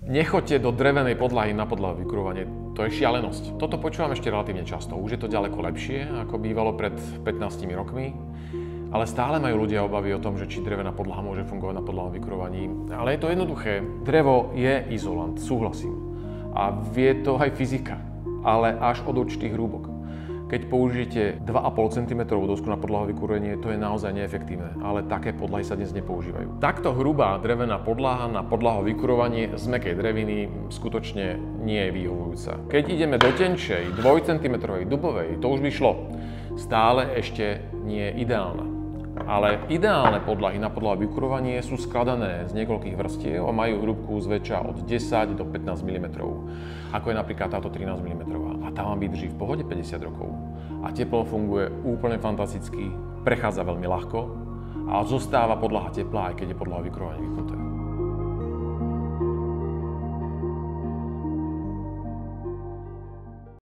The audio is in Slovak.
Nechoďte do drevenej podlahy na podlahu vykurovanie, to je šialenosť. Toto počúvam ešte relatívne často. Už je to ďaleko lepšie, ako bývalo pred 15 rokmi, ale stále majú ľudia obavy o tom, že či drevená podlaha môže fungovať na podlahovom vykurovaní. Ale je to jednoduché. Drevo je izolant, súhlasím. A vie to aj fyzika, ale až od určitých hrúbok. Keď použijete 2,5 cm dosku na podlahové vykurovanie, to je naozaj neefektívne, ale také podlahy sa dnes nepoužívajú. Takto hrubá drevená podlaha na podlahové vykurovanie z mäkkej dreviny skutočne nie je vyhovujúca. Keď ideme do tenčej 2 cm dubovej, to už by šlo. Stále ešte nie je ideálna. Ale ideálne podlahy na podlahové vykurovanie sú skladané z niekoľkých vrstiev a majú hrúbku zväčša od 10 do 15 mm. Ako je napríklad táto 13 mm. A tá vám vydrží v pohode 50 rokov. A teplo funguje úplne fantasticky, prechádza veľmi ľahko a zostáva podlaha teplá, aj keď je podlahové vykurovanie vypnuté.